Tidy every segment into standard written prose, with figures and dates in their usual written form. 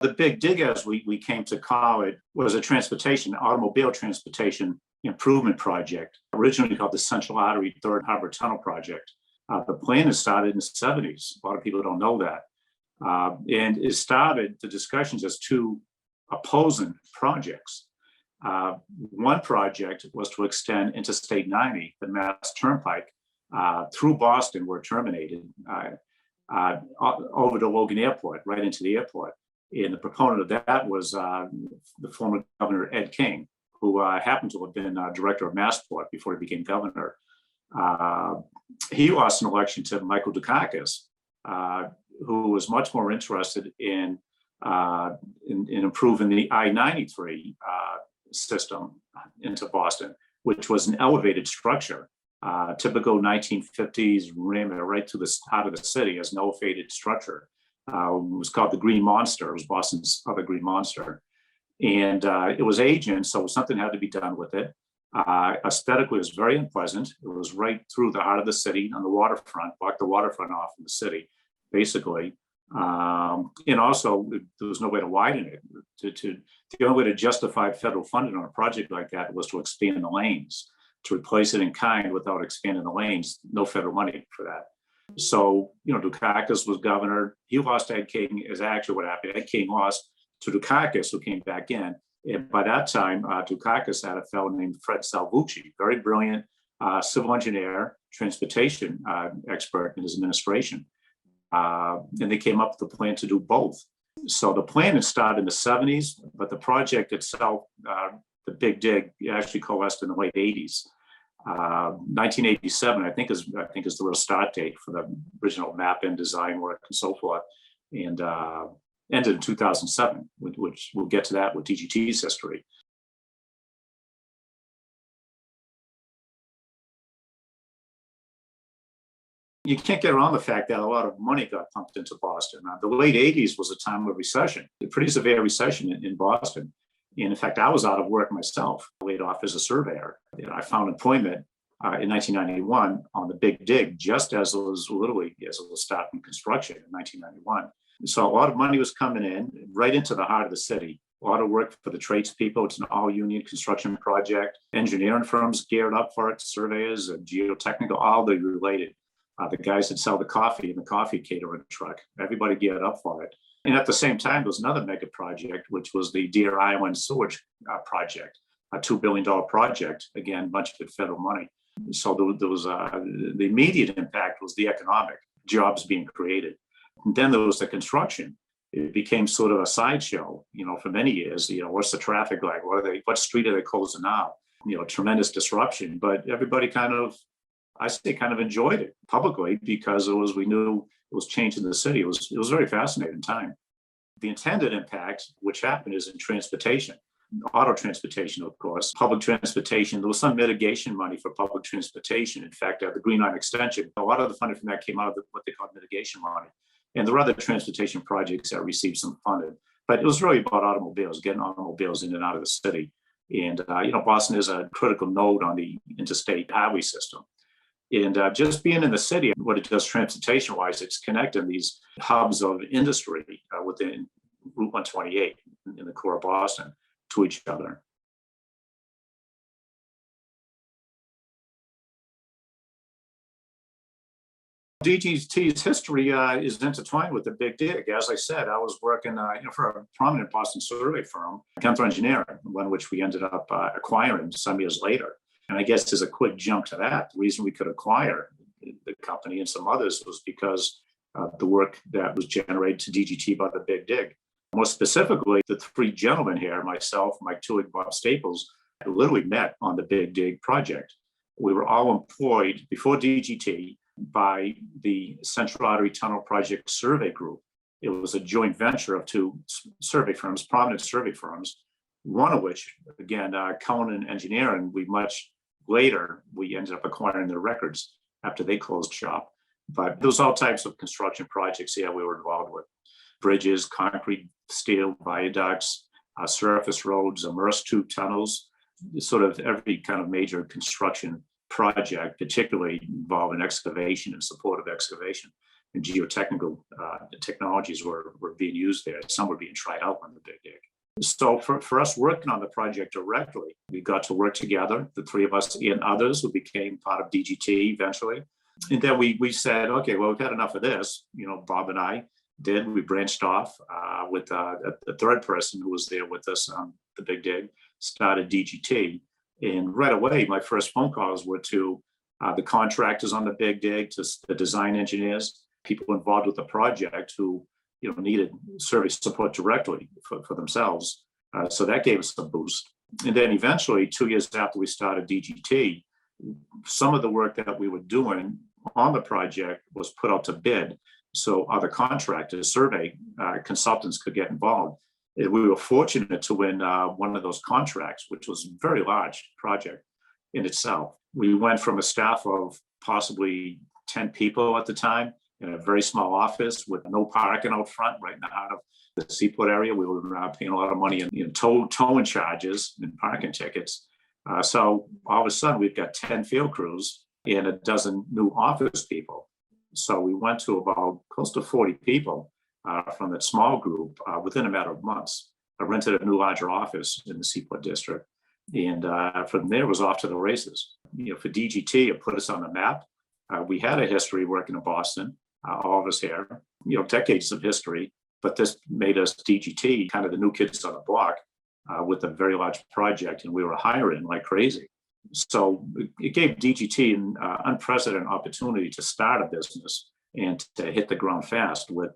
The big dig, as we came to call it, was a automobile transportation improvement project, originally called the Central Artery Third Harbor Tunnel Project. The plan has started in the 70s. A lot of people don't know that. And it started the discussions as two opposing projects. One project was to extend Interstate 90, the Mass Turnpike, through Boston, where it terminated, over to Logan Airport, right into the airport. And the proponent of that was the former Governor Ed King, who happened to have been director of Massport before he became governor. He lost an election to Michael Dukakis, who was much more interested in improving the I-93 system into Boston, which was an elevated structure, typical 1950s rim right through the heart of the city as an elevated structure. It was called the Green Monster. It was Boston's other Green Monster. And it was aging, so something had to be done with it. Aesthetically, it was very unpleasant. It was right through the heart of the city on the waterfront, blocked the waterfront off in the city, basically. And also, there was no way to widen it. The only way to justify federal funding on a project like that was to expand the lanes. To replace it in kind without expanding the lanes, no federal money for that. So, Dukakis was governor. He lost Ed King, is actually what happened. Ed King lost to Dukakis, who came back in. And by that time, Dukakis had a fellow named Fred Salvucci, very brilliant civil engineer, transportation expert in his administration. And they came up with a plan to do both. So the plan had started in the 70s, but the project itself, the Big Dig, actually coalesced in the late 80s. 1987, I think is the real start date for the original map and design work and so forth, and ended in 2007, which we'll get to that with DGT's history. You can't get around the fact that a lot of money got pumped into Boston. The late 80s was a time of recession, a pretty severe recession in Boston. And in fact, I was out of work myself, laid off as a surveyor. I found employment in 1991 on the Big Dig, just as it was starting construction in 1991. So a lot of money was coming in right into the heart of the city. A lot of work for the tradespeople. It's an all-union construction project. Engineering firms geared up for it, surveyors, geotechnical, all the related. The guys that sell the coffee in the coffee catering truck, everybody geared up for it. And at the same time, there was another mega project, which was the Deer Island sewage project, a $2 billion project, again, a bunch of it federal money. So there was the immediate impact was the economic jobs being created. And then there was the construction. It became sort of a sideshow, for many years. What's the traffic like? What street are they closing now? Tremendous disruption. But everybody kind of enjoyed it publicly because we knew it was changing the city. It was a very fascinating time. The intended impact, which happened, is in transportation, auto transportation, of course, public transportation. There was some mitigation money for public transportation. In fact, the Green Line extension, a lot of the funding from that came out of what they call mitigation money. And there were other transportation projects that received some funding. But it was really about automobiles, getting automobiles in and out of the city. And, Boston is a critical node on the interstate highway system. And just being in the city, what it does transportation-wise, it's connecting these hubs of industry within Route 128 in the core of Boston to each other. DGT's history is intertwined with the Big Dig. As I said, I was working for a prominent Boston survey firm, Chemical Engineering, one which we ended up acquiring some years later. And I guess there's a quick jump to that. The reason we could acquire the company and some others was because of the work that was generated to DGT by the Big Dig. More specifically, the three gentlemen here, myself, Mike Twohig, Bob Staples, literally met on the Big Dig project. We were all employed before DGT by the Central Artery Tunnel Project Survey Group. It was a joint venture of two survey firms, prominent survey firms, one of which, again, Cohen Engineering, we ended up acquiring their records after they closed shop. But there was all types of construction projects we were involved with. Bridges, concrete, steel, viaducts, surface roads, immersed tube tunnels, sort of every kind of major construction project, particularly involving excavation and support of excavation. and geotechnical technologies were being used there. Some were being tried out on the Big Dig. So for us working on the project directly, we got to work together, the three of us and others who became part of DGT eventually. And then we said, okay, well, we've had enough of this. Bob and I did. We branched off with a third person who was there with us on the Big Dig, started DGT. And right away, my first phone calls were to the contractors on the Big Dig, to the design engineers, people involved with the project who needed survey support directly for themselves. So that gave us a boost. And then eventually, 2 years after we started DGT, some of the work that we were doing on the project was put out to bid. So other contractors, survey consultants could get involved. And we were fortunate to win one of those contracts, which was a very large project in itself. We went from a staff of possibly 10 people at the time in a very small office with no parking out front, right out of the seaport area. We were paying a lot of money in towing charges and parking tickets. So all of a sudden, we've got 10 field crews and a dozen new office people. So we went to about close to 40 people from that small group within a matter of months. I rented a new larger office in the Seaport District. And from there, it was off to the races. For DGT, it put us on the map. We had a history working in Boston, all of us here, decades of history. But this made us DGT, kind of the new kids on the block, with a very large project, and we were hiring like crazy. So it gave DGT an unprecedented opportunity to start a business and to hit the ground fast with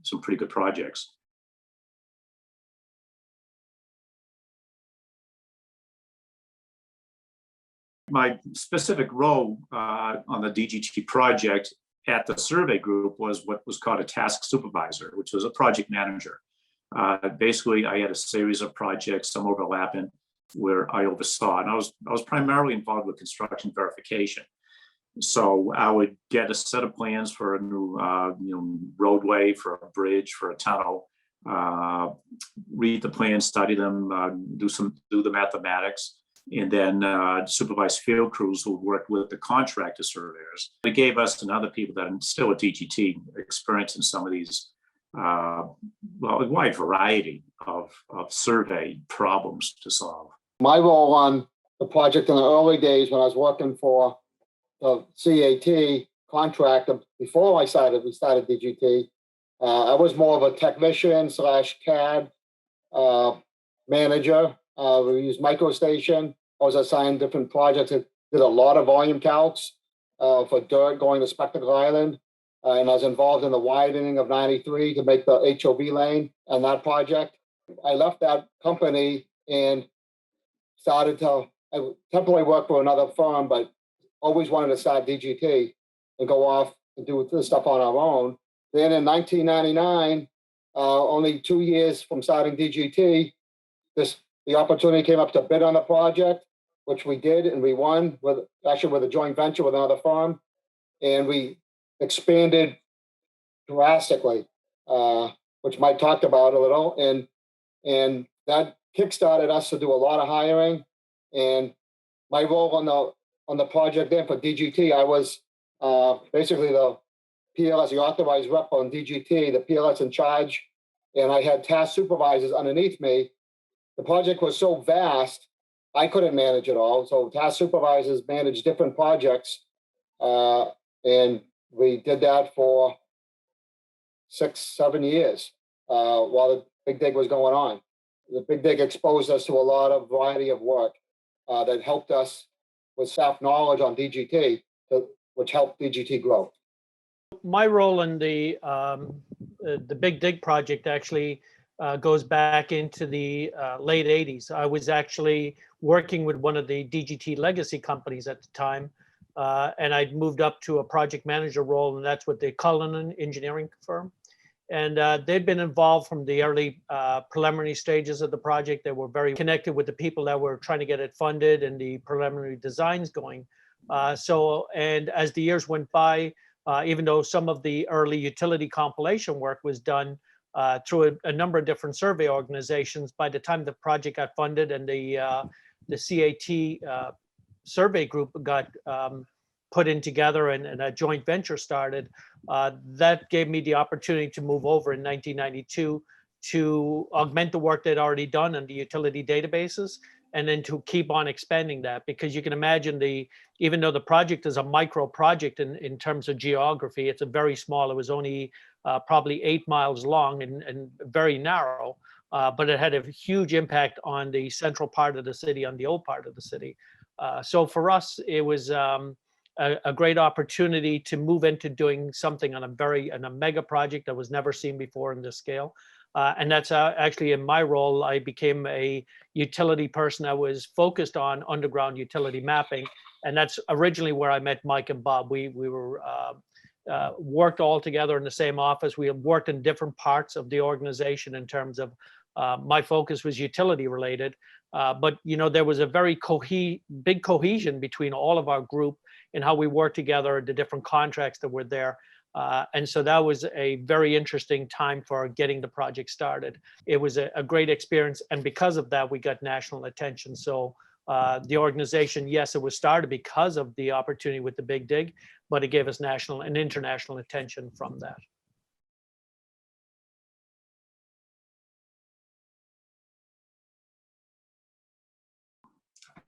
some pretty good projects. My specific role on the DGT project at the survey group was what was called a task supervisor, which was a project manager. Basically, I had a series of projects, some overlapping, where I oversaw, and I was primarily involved with construction verification. So I would get a set of plans for a new roadway, for a bridge, for a tunnel, read the plans, study them, do the mathematics, and then supervise field crews who worked with the contractor surveyors. It gave us and other people that are still at DGT experience in some of these, a wide variety of survey problems to solve. My role on the project in the early days when I was working for the CAT contractor, before we started DGT, I was more of a technician / CAD manager. We used MicroStation. I was assigned different projects. I did a lot of volume calcs for dirt going to Spectacle Island. And I was involved in the widening of 93 to make the HOV lane and that project. I left that company and I temporarily worked for another firm, but always wanted to start DGT and go off and do this stuff on our own. Then in 1999, only 2 years from starting DGT, the opportunity came up to bid on the project, which we did, and we won with a joint venture with another firm, and we expanded drastically, which Mike talked about a little, and that kickstarted us to do a lot of hiring. And my role on the project then for DGT, I was basically the PLS, the authorized rep on DGT, the PLS in charge, and I had task supervisors underneath me. The project was so vast, I couldn't manage it all. So task supervisors managed different projects, and we did that for 6-7 years while the Big Dig was going on. The Big Dig exposed us to a lot of variety of work that helped us with staff knowledge on DGT, which helped DGT grow. My role in the Big Dig project actually goes back into the late 80s. I was actually working with one of the DGT legacy companies at the time, and I'd moved up to a project manager role, and that's with the Cullinan engineering firm. And they'd been involved from the early preliminary stages of the project. They were very connected with the people that were trying to get it funded and the preliminary designs going. And as the years went by, even though some of the early utility compilation work was done through a number of different survey organizations, by the time the project got funded and the CAT survey group got put in together and a joint venture started, That gave me the opportunity to move over in 1992 to augment the work they'd already done on the utility databases, and then to keep on expanding that, because you can imagine even though the project is a micro project in terms of geography, it's a very small, it was only probably 8 miles long and very narrow, but it had a huge impact on the central part of the city, on the old part of the city. So for us, it was a great opportunity to move into doing something on a mega project that was never seen before in this scale. And that's actually in my role, I became a utility person that was focused on underground utility mapping. And that's originally where I met Mike and Bob. We were worked all together in the same office. We had worked in different parts of the organization in terms of my focus was utility related. But there was a very big cohesion between all of our group and how we worked together, the different contracts that were there. And so that was a very interesting time for getting the project started. It was a great experience. And because of that, we got national attention. So the organization, yes, it was started because of the opportunity with the Big Dig, but it gave us national and international attention from that.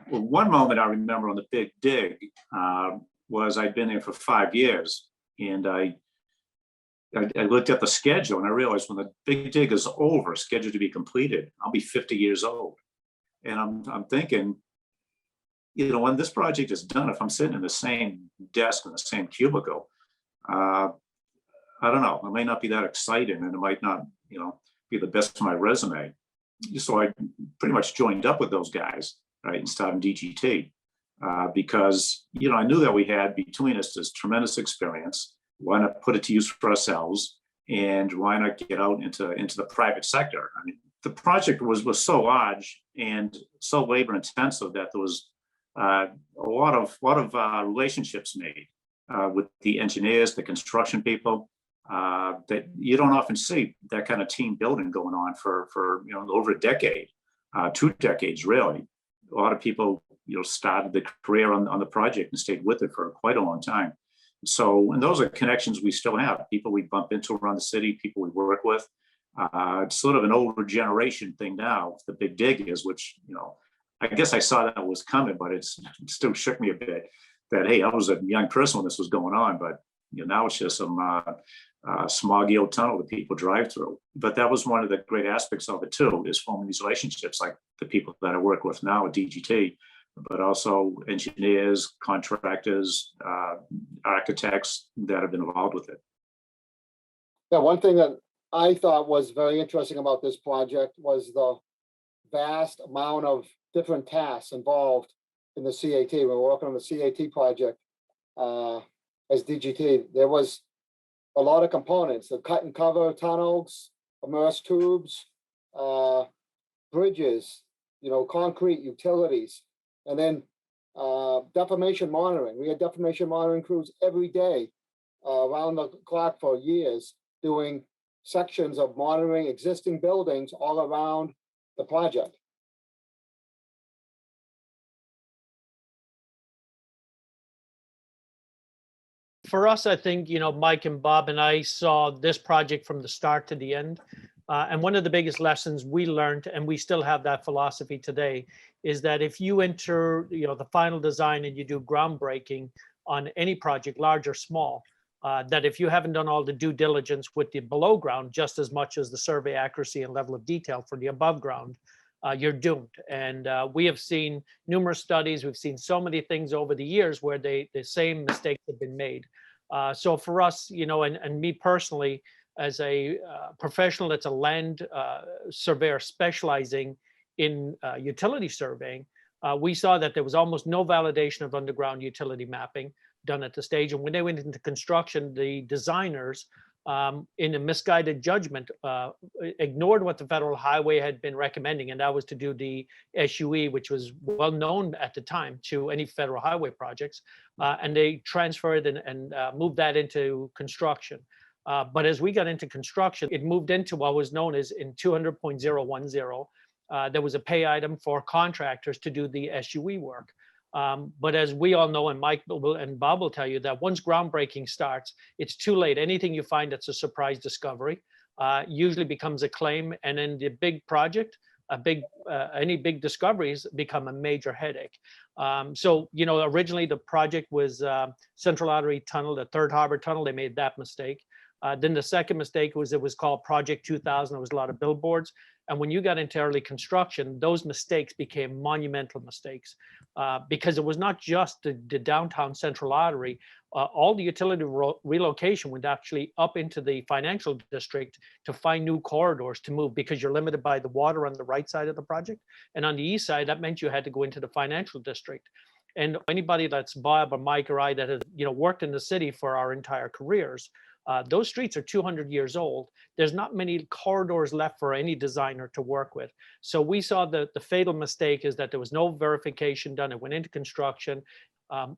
Well, one moment I remember on the Big Dig was I'd been there for 5 years, and I looked at the schedule and I realized when the Big Dig is over, scheduled to be completed, I'll be 50 years old. And I'm thinking, when this project is done, if I'm sitting in the same desk in the same cubicle, I don't know, it might not be that exciting, and it might not, be the best for my resume. So I pretty much joined up with those guys, right, and started DGT because, I knew that we had between us this tremendous experience. Why not put it to use for ourselves, and why not get out into the private sector? I mean, the project was so large and so labor intensive that there was a lot of relationships made with the engineers, the construction people, that you don't often see that kind of team building going on for over a decade, 2 decades really. A lot of people started the career on the project and stayed with it for quite a long time. So, and those are connections we still have, people we bump into around the city, people we work with. It's sort of an older generation thing now, the Big Dig is, which, I guess I saw that was coming, but it still shook me a bit that, hey, I was a young person when this was going on, but now it's just some smoggy old tunnel that people drive through. But that was one of the great aspects of it too, is forming these relationships, like the people that I work with now at DGT, but also engineers, contractors, architects that have been involved with it. Yeah, one thing that I thought was very interesting about this project was the vast amount of different tasks involved in the CAT. We were working on the CAT project as DGT. There was a lot of components: the cut and cover tunnels, immersed tubes, bridges, concrete, utilities. And then deformation monitoring. We had deformation monitoring crews every day around the clock for years, doing sections of monitoring existing buildings all around the project. For us, I think, Mike and Bob and I saw this project from the start to the end. And one of the biggest lessons we learned, and we still have that philosophy today, is that if you enter, the final design and you do groundbreaking on any project, large or small, that if you haven't done all the due diligence with the below ground, just as much as the survey accuracy and level of detail for the above ground, you're doomed. And we have seen numerous studies. We've seen so many things over the years where the same mistakes have been made. So for us, and me personally, as a professional that's a land surveyor specializing in utility surveying, we saw that there was almost no validation of underground utility mapping done at the stage. And when they went into construction, the designers, in a misguided judgment, ignored what the Federal Highway had been recommending, and that was to do the SUE, which was well known at the time to any federal highway projects, and they transferred and moved that into construction. But as we got into construction, it moved into what was known as in 200.010. There was a pay item for contractors to do the SUE work. But as we all know, and and Bob will tell you, that once groundbreaking starts, it's too late. Anything you find that's a surprise discovery usually becomes a claim, and then the big project, any big discoveries become a major headache. So, you know, originally the project was Central Artery Tunnel, the Third Harbor Tunnel. They made that mistake. Then the second mistake was it was called Project 2000. There was a lot of billboards. And when you got into early construction, those mistakes became monumental mistakes because it was not just the downtown Central Artery. All the utility relocation went actually up into the financial district to find new corridors to move, because you're limited by the water on the right side of the project. And on the east side, that meant you had to go into the financial district. And anybody that's Bob or Mike or I that has, you know, worked in the city for our entire careers, those streets are 200 years old. There's not many corridors left for any designer to work with. So we saw the fatal mistake is that there was no verification done. It went into construction.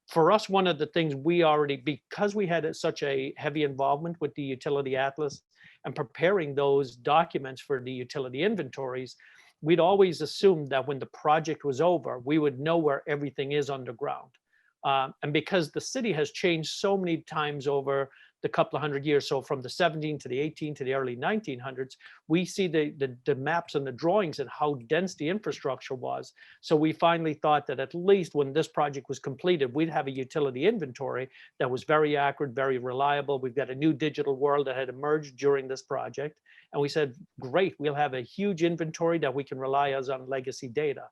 For us, one of the things we already, because we had such a heavy involvement with the utility atlas and preparing those documents for the utility inventories, we'd always assumed that when the project was over, we would know where everything is underground. And because the city has changed so many times over the couple of hundred years, so from the 17 to the 18 to the early 1900s, we see the maps and the drawings and how dense the infrastructure was. So we finally thought that at least when this project was completed, we'd have a utility inventory that was very accurate, very reliable. We've got a new digital world that had emerged during this project. And we said, great, we'll have a huge inventory that we can rely on legacy data.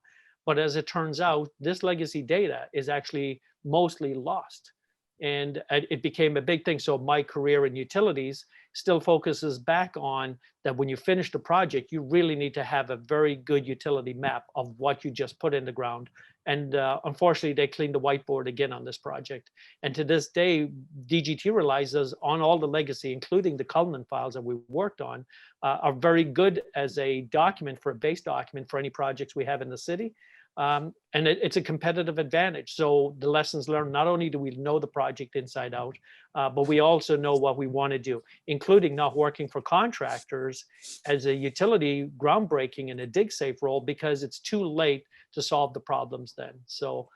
But as it turns out, this legacy data is actually mostly lost. And it became a big thing. So my career in utilities still focuses back on that when you finish the project, you really need to have a very good utility map of what you just put in the ground. And unfortunately, they cleaned the whiteboard again on this project. And to this day, DGT realizes on all the legacy, including the Cullinan files that we worked on, are very good as a document, for a base document for any projects we have in the city. And it's a competitive advantage. So the lessons learned, not only do we know the project inside out, but we also know what we want to do, including not working for contractors as a utility groundbreaking in a dig safe role, because it's too late to solve the problems then. So,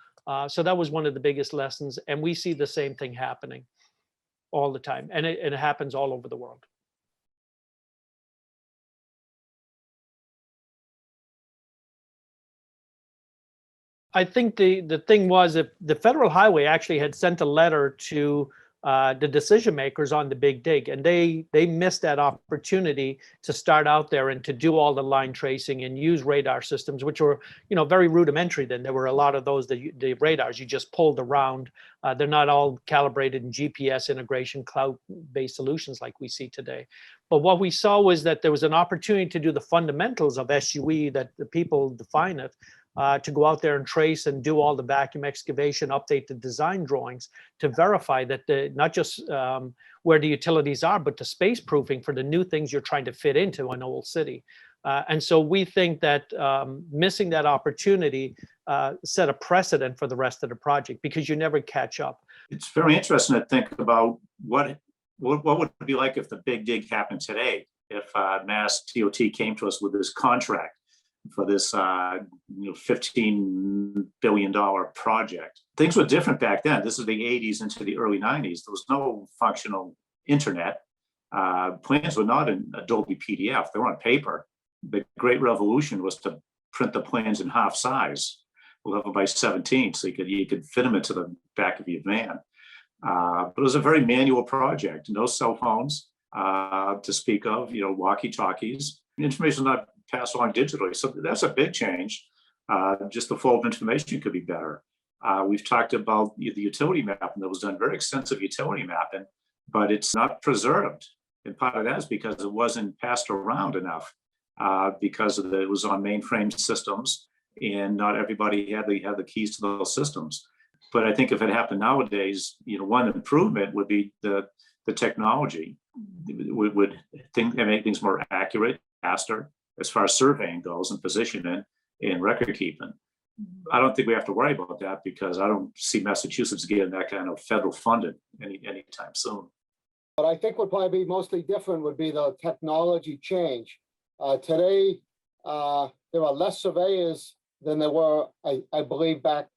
so that was one of the biggest lessons. And we see the same thing happening all the time. And it happens all over the world. I think the thing was, if the Federal Highway actually had sent a letter to the decision makers on the big dig, and they missed that opportunity to start out there and to do all the line tracing and use radar systems, which were, you know, very rudimentary then. There were a lot of those, the radars you just pulled around. They're not all calibrated in GPS integration, cloud-based solutions like we see today. But what we saw was that there was an opportunity to do the fundamentals of SUE, that the people define it, to go out there and trace and do all the vacuum excavation, update the design drawings to verify that not just where the utilities are, but the space proofing for the new things you're trying to fit into an old city. And so we think that missing that opportunity set a precedent for the rest of the project, because you never catch up. It's very interesting to think about what would it be like if the big dig happened today, if Mass DOT came to us with this contract for this $15 billion project. Things were different back then. This is the 80s into the early 90s. There was no functional internet. Plans were not in Adobe PDF. They were on paper. The great revolution was to print the plans in half size, 11 by 17, so you could fit them into the back of your van. But it was a very manual project. No cell phones to speak of, walkie-talkies. Information not passed along digitally. So that's a big change. Just the flow of information could be better. We've talked about the utility mapping. There was done very extensive utility mapping, but it's not preserved. And part of that is because it wasn't passed around enough, because it was on mainframe systems, and not everybody had the keys to those systems. But I think if it happened nowadays, one improvement would be the technology would make things more accurate, faster, as far as surveying goes and positioning and record keeping. I don't think we have to worry about that, because I don't see Massachusetts getting that kind of federal funding anytime soon. But I think would probably be mostly different would be the technology change. Today, there are less surveyors than there were, I believe, back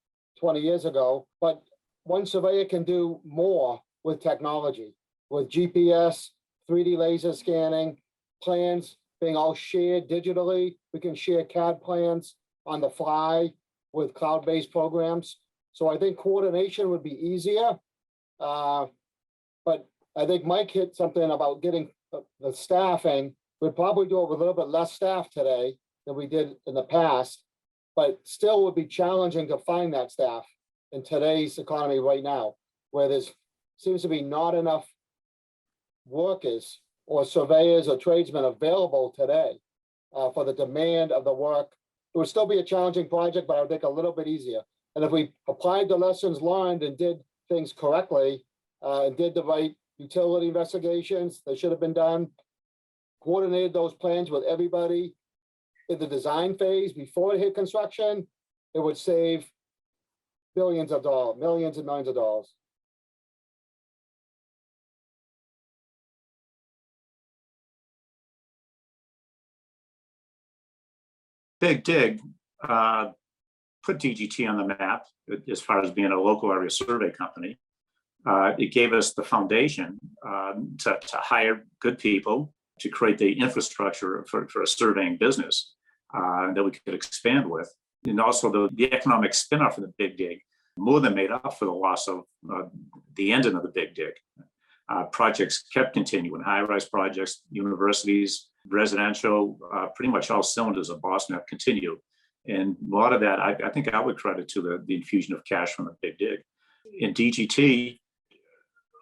20 years ago, but one surveyor can do more with technology, with GPS, 3D laser scanning, plans being all shared digitally. We can share CAD plans on the fly with cloud-based programs. So I think coordination would be easier. But I think Mike hit something about getting the staffing. We'd probably do it with a little bit less staff today than we did in the past, but still would be challenging to find that staff in today's economy right now, where there's seems to be not enough workers or surveyors or tradesmen available today for the demand of the work. It would still be a challenging project, but I would think a little bit easier. And if we applied the lessons learned and did things correctly and did the right utility investigations that should have been done, coordinated those plans with everybody in the design phase before it hit construction, it would save billions of dollars, millions and millions of dollars. Big Dig put DGT on the map as far as being a local area survey company. It gave us the foundation to hire good people, to create the infrastructure for a surveying business that we could expand with. And also the economic spinoff of the Big Dig more than made up for the loss of the ending of the Big Dig. Projects kept continuing, high-rise projects, universities, residential, pretty much all cylinders of Boston have continued. And a lot of that, I think I would credit to the infusion of cash from the Big Dig. In DGT,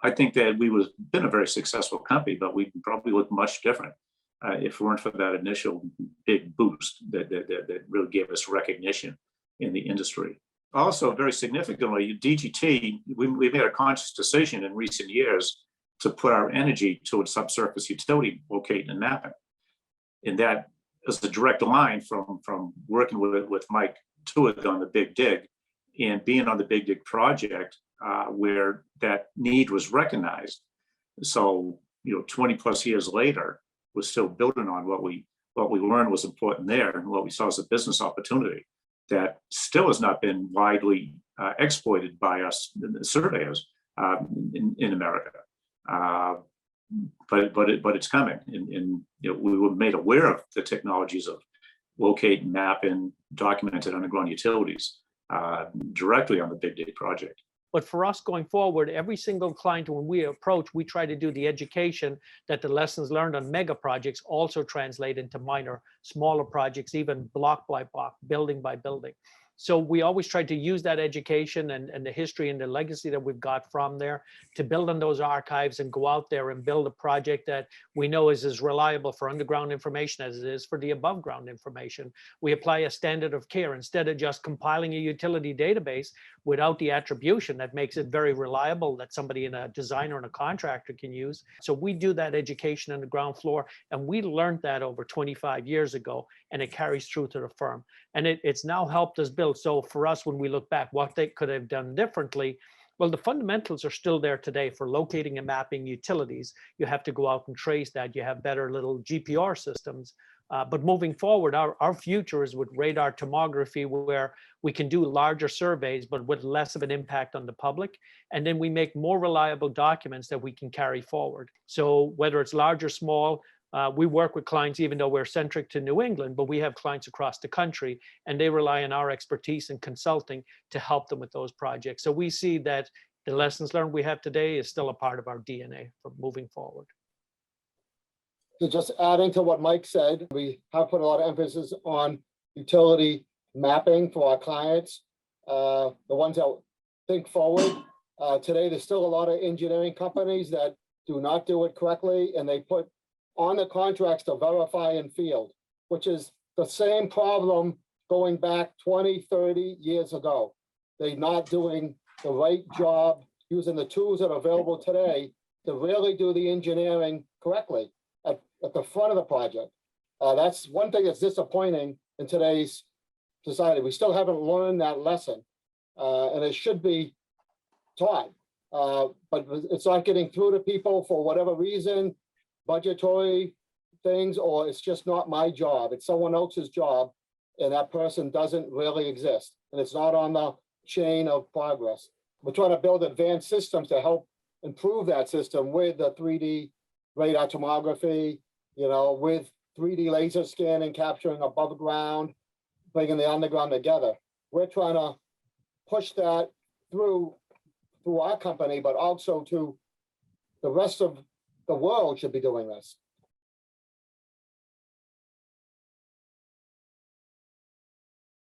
I think that we would have been a very successful company, but we probably look much different if it weren't for that initial big boost that really gave us recognition in the industry. Also, very significantly, DGT, we made a conscious decision in recent years to put our energy towards subsurface utility locating and mapping. And that is a direct line from working with Mike Twohig on the Big Dig and being on the Big Dig project where that need was recognized. So, 20 plus years later, we're still building on what we learned was important there and what we saw as a business opportunity that still has not been widely exploited by us surveyors in America. But it's coming, and we were made aware of the technologies of locate, map, and documented underground utilities directly on the Big Dig project. But for us going forward, every single client when we approach, we try to do the education that the lessons learned on mega projects also translate into minor, smaller projects, even block by block, building by building. So we always try to use that education and the history and the legacy that we've got from there to build on those archives and go out there and build a project that we know is as reliable for underground information as it is for the above ground information. We apply a standard of care instead of just compiling a utility database without the attribution that makes it very reliable that somebody in a designer and a contractor can use. So we do that education on the ground floor, and we learned that over 25 years ago, and it carries through to the firm. And it's now helped us build. So for us, when we look back, what they could have done differently, well, the fundamentals are still there today for locating and mapping utilities. You have to go out and trace that. You have better little GPR systems. But moving forward, our future is with radar tomography, where we can do larger surveys, but with less of an impact on the public. And then we make more reliable documents that we can carry forward. So whether it's large or small, we work with clients, even though we're centric to New England, but we have clients across the country, and they rely on our expertise and consulting to help them with those projects. So we see that the lessons learned we have today is still a part of our DNA for moving forward. So just adding to what Mike said, we have put a lot of emphasis on utility mapping for our clients, the ones that think forward. Today, there's still a lot of engineering companies that do not do it correctly, and they put on the contracts to verify in field, which is the same problem going back 20, 30 years ago. They're not doing the right job using the tools that are available today to really do the engineering correctly at the front of the project. That's one thing that's disappointing in today's society. We still haven't learned that lesson, and it should be taught, but it's not getting through to people for whatever reason, budgetary things, or it's just not my job. It's someone else's job, and that person doesn't really exist. And it's not on the chain of progress. We're trying to build advanced systems to help improve that system with the 3D radar tomography, with 3D laser scanning, capturing above ground, bringing the underground together. We're trying to push that through our company, but also to the rest of the world should be doing this.